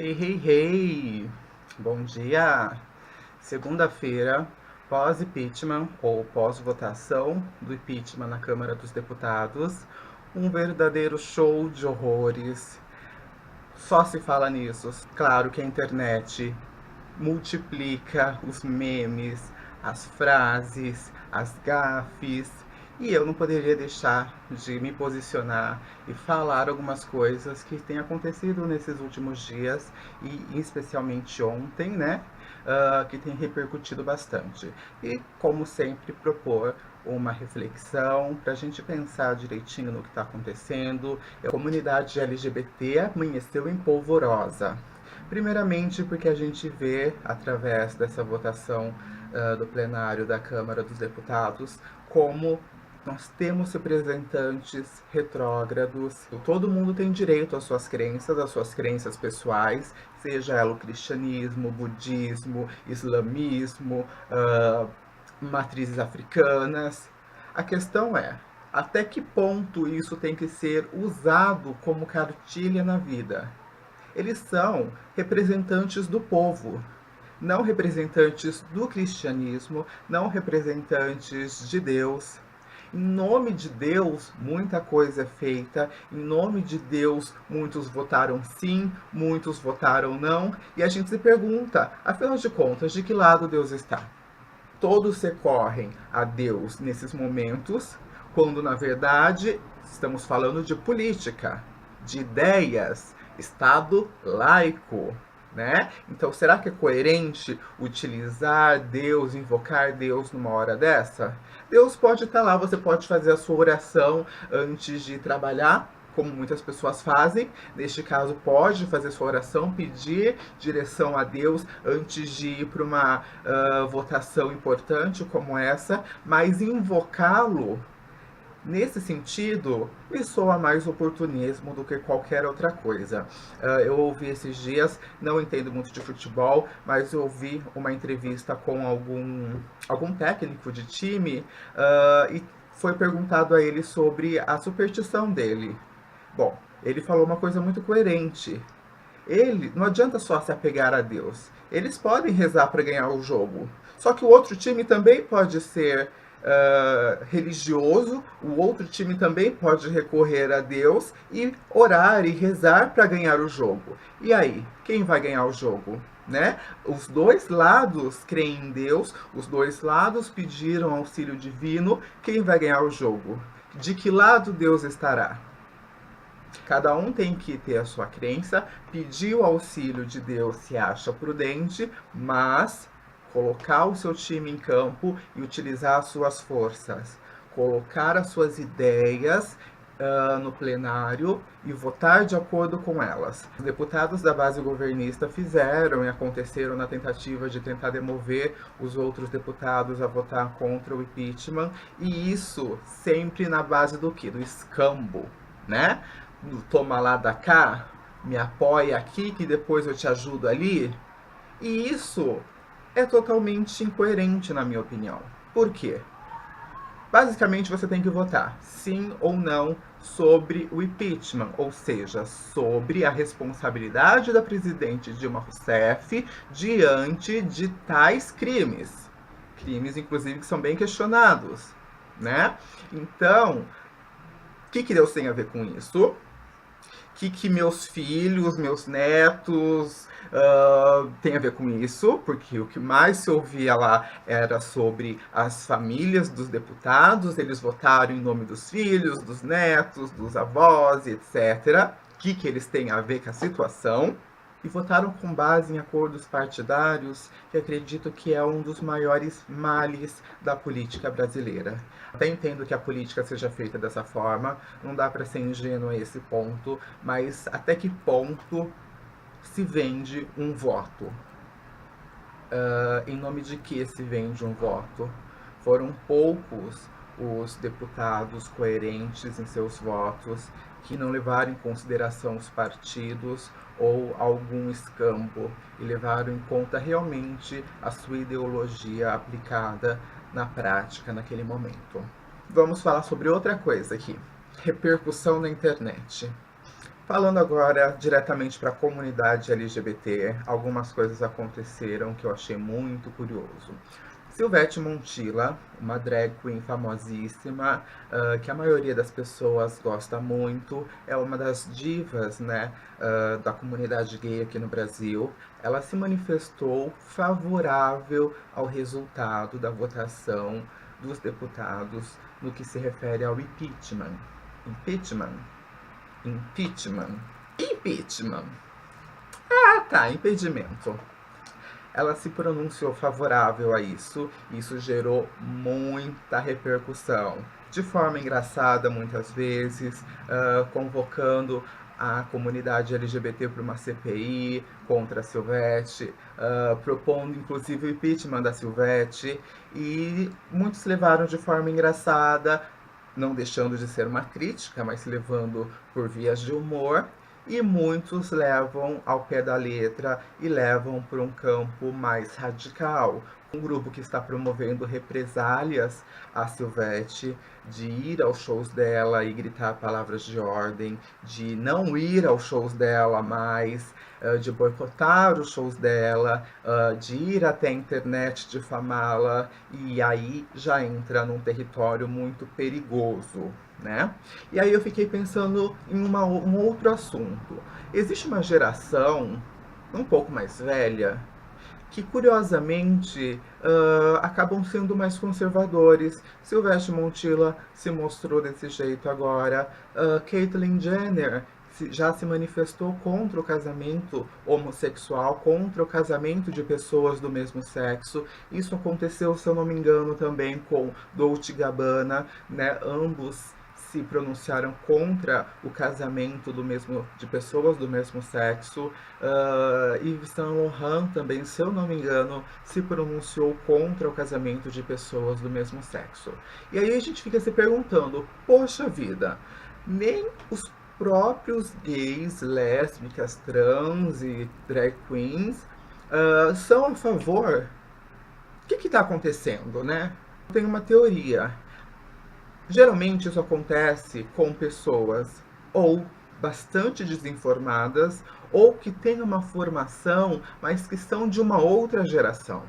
Hey, hey, hey! Bom dia! Segunda-feira, pós-impeachment ou pós-votação do impeachment na Câmara dos Deputados, um verdadeiro show de horrores. Só se fala nisso. Claro que a internet multiplica os memes, as frases, as gafes, e eu não poderia deixar de me posicionar e falar algumas coisas que têm acontecido nesses últimos dias e especialmente ontem, né? Que tem repercutido bastante. E, como sempre, propor uma reflexão para a gente pensar direitinho no que está acontecendo. A comunidade LGBT amanheceu em polvorosa. Primeiramente, porque a gente vê, através dessa votação do plenário da Câmara dos Deputados, como nós temos representantes retrógrados. Todo mundo tem direito às suas crenças pessoais, seja ela o cristianismo, budismo, islamismo, matrizes africanas. A questão é, até que ponto isso tem que ser usado como cartilha na vida? Eles são representantes do povo, não representantes do cristianismo, não representantes de Deus. Em nome de Deus, muita coisa é feita. Em nome de Deus, muitos votaram sim, muitos votaram não. E a gente se pergunta, afinal de contas, de que lado Deus está? Todos recorrem a Deus nesses momentos, quando na verdade estamos falando de política, de ideias, Estado laico, né? Então, será que é coerente utilizar Deus, invocar Deus numa hora dessa? Deus pode estar lá, você pode fazer a sua oração antes de trabalhar, como muitas pessoas fazem. Neste caso, pode fazer sua oração, pedir direção a Deus antes de ir para uma votação importante como essa, mas invocá-lo, nesse sentido, me soa mais oportunismo do que qualquer outra coisa. Eu ouvi esses dias, não entendo muito de futebol, mas eu ouvi uma entrevista com algum técnico de time e foi perguntado a ele sobre a superstição dele. Bom, ele falou uma coisa muito coerente. Não adianta só se apegar a Deus. Eles podem rezar para ganhar o jogo. Só que o outro time também pode ser religioso, o outro time também pode recorrer a Deus e orar e rezar para ganhar o jogo. E aí, quem vai ganhar o jogo? Né? Os dois lados creem em Deus, os dois lados pediram auxílio divino. Quem vai ganhar o jogo? De que lado Deus estará? Cada um tem que ter a sua crença, pedir o auxílio de Deus se acha prudente, mas colocar o seu time em campo e utilizar as suas forças, colocar as suas ideias no plenário e votar de acordo com elas. Os deputados da base governista fizeram e aconteceram na tentativa de tentar demover os outros deputados a votar contra o impeachment, e isso sempre na base do quê? Do escambo, né? Toma lá da cá, me apoia aqui que depois eu te ajudo ali. E isso é totalmente incoerente, na minha opinião. Por quê? Basicamente, você tem que votar sim ou não sobre o impeachment, ou seja, sobre a responsabilidade da presidente Dilma Rousseff diante de tais crimes. Crimes, inclusive, que são bem questionados, né? Então, o que Deus tem a ver com isso? O que meus filhos, meus netos tem a ver com isso? Porque o que mais se ouvia lá era sobre as famílias dos deputados, eles votaram em nome dos filhos, dos netos, dos avós, etc. O que eles têm a ver com a situação? E votaram com base em acordos partidários, que acredito que é um dos maiores males da política brasileira. Até entendo que a política seja feita dessa forma, não dá para ser ingênuo a esse ponto, mas até que ponto se vende um voto? Em nome de que se vende um voto? Foram poucos os deputados coerentes em seus votos, que não levaram em consideração os partidos ou algum escambo e levaram em conta realmente a sua ideologia aplicada na prática naquele momento. Vamos falar sobre outra coisa aqui. Repercussão na internet. Falando agora diretamente para a comunidade LGBT, algumas coisas aconteceram que eu achei muito curioso. Silvete Montilla, uma drag queen famosíssima, que a maioria das pessoas gosta muito, é uma das divas, né, da comunidade gay aqui no Brasil. Ela se manifestou favorável ao resultado da votação dos deputados no que se refere ao impeachment. Impeachment? Impeachment. Impeachment. Ah, tá, impedimento. Ela se pronunciou favorável a isso, e isso gerou muita repercussão. De forma engraçada, muitas vezes, convocando a comunidade LGBT para uma CPI contra a Silvete, propondo inclusive o impeachment da Silvete, e muitos levaram de forma engraçada, não deixando de ser uma crítica, mas levando por vias de humor, e muitos levam ao pé da letra e levam para um campo mais radical. Um grupo que está promovendo represálias à Silvete, de ir aos shows dela e gritar palavras de ordem, de não ir aos shows dela mais, de boicotar os shows dela, de ir até a internet difamá-la, e aí já entra num território muito perigoso, né? E aí eu fiquei pensando em um outro assunto. Existe uma geração um pouco mais velha que, curiosamente, acabam sendo mais conservadores. Silvestre Montilla se mostrou desse jeito agora. Caitlyn Jenner já se manifestou contra o casamento homossexual, contra o casamento de pessoas do mesmo sexo. Isso aconteceu, se eu não me engano, também com Dolce Gabbana, né? Ambos se pronunciaram contra o casamento de pessoas do mesmo sexo. Yves Saint Laurent também, se eu não me engano, se pronunciou contra o casamento de pessoas do mesmo sexo. E aí a gente fica se perguntando, poxa vida, nem os próprios gays, lésbicas, trans e drag queens são a favor. O que está acontecendo, né? Eu tenho uma teoria. Geralmente isso acontece com pessoas ou bastante desinformadas ou que têm uma formação, mas que são de uma outra geração.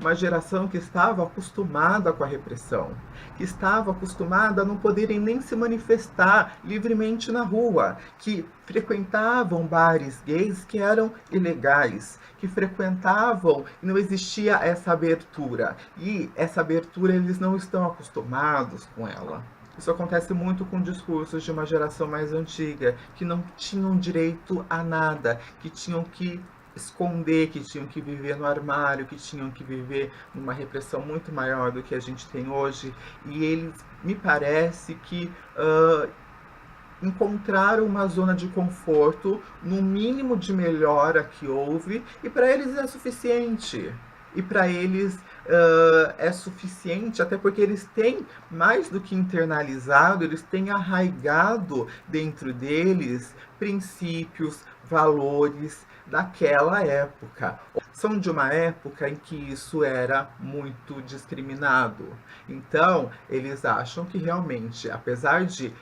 Uma geração que estava acostumada com a repressão, que estava acostumada a não poderem nem se manifestar livremente na rua, que frequentavam bares gays que eram ilegais, que frequentavam e não existia essa abertura. E essa abertura eles não estão acostumados com ela. Isso acontece muito com discursos de uma geração mais antiga, que não tinham direito a nada, que tinham que esconder, que tinham que viver no armário, que tinham que viver numa repressão muito maior do que a gente tem hoje. E eles, me parece que encontraram uma zona de conforto, no mínimo de melhora que houve, e para eles é suficiente. E para eles é suficiente, até porque eles têm mais do que internalizado, eles têm arraigado dentro deles princípios, valores daquela época. São de uma época em que isso era muito discriminado. Então, eles acham que realmente, apesar de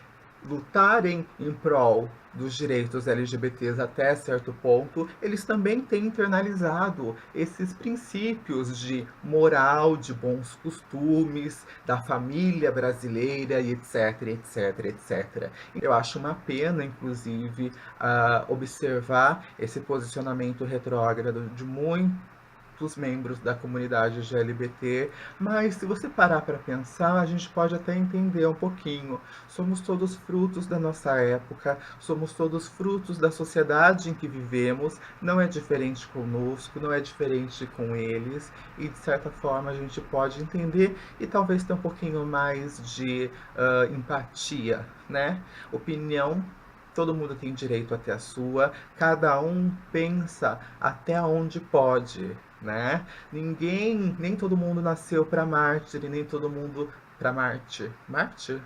lutarem em prol dos direitos LGBTs até certo ponto, eles também têm internalizado esses princípios de moral, de bons costumes, da família brasileira e etc, etc, etc. Eu acho uma pena, inclusive, observar esse posicionamento retrógrado de muitos membros da comunidade LGBT, mas se você parar para pensar, a gente pode até entender um pouquinho. Somos todos frutos da nossa época, somos todos frutos da sociedade em que vivemos, não é diferente conosco, não é diferente com eles, e de certa forma a gente pode entender e talvez ter um pouquinho mais de empatia, né? Opinião, todo mundo tem direito a ter a sua, cada um pensa até onde pode, né? Nem todo mundo nasceu para mártir, nem todo mundo para Marte. Marte?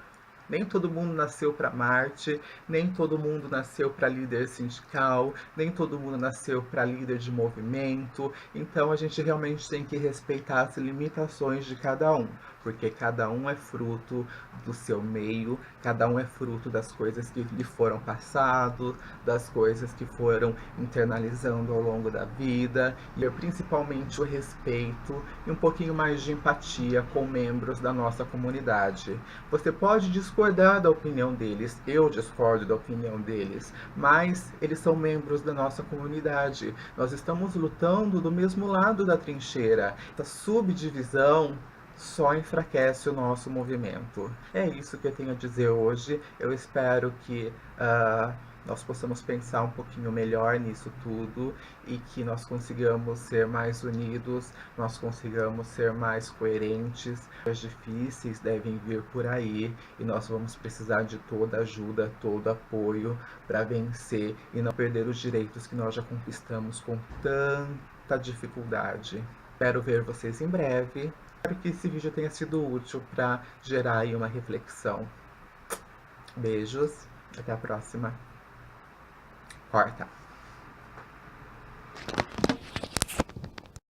Nem todo mundo nasceu para Marte, nem todo mundo nasceu para líder sindical, nem todo mundo nasceu para líder de movimento. Então a gente realmente tem que respeitar as limitações de cada um. porque cada um é fruto do seu meio, cada um é fruto das coisas que lhe foram passado, das coisas que foram internalizando ao longo da vida, e principalmente o respeito e um pouquinho mais de empatia com membros da nossa comunidade. Você pode discordar da opinião deles, eu discordo da opinião deles, mas eles são membros da nossa comunidade. Nós estamos lutando do mesmo lado da trincheira. Essa subdivisão só enfraquece o nosso movimento. É isso que eu tenho a dizer hoje. Eu espero que nós possamos pensar um pouquinho melhor nisso tudo e que nós consigamos ser mais unidos, nós consigamos ser mais coerentes. As difíceis devem vir por aí e nós vamos precisar de toda ajuda, todo apoio para vencer e não perder os direitos que nós já conquistamos com tanta dificuldade. Espero ver vocês em breve. Espero que esse vídeo tenha sido útil para gerar aí uma reflexão. Beijos, até a próxima. Corta.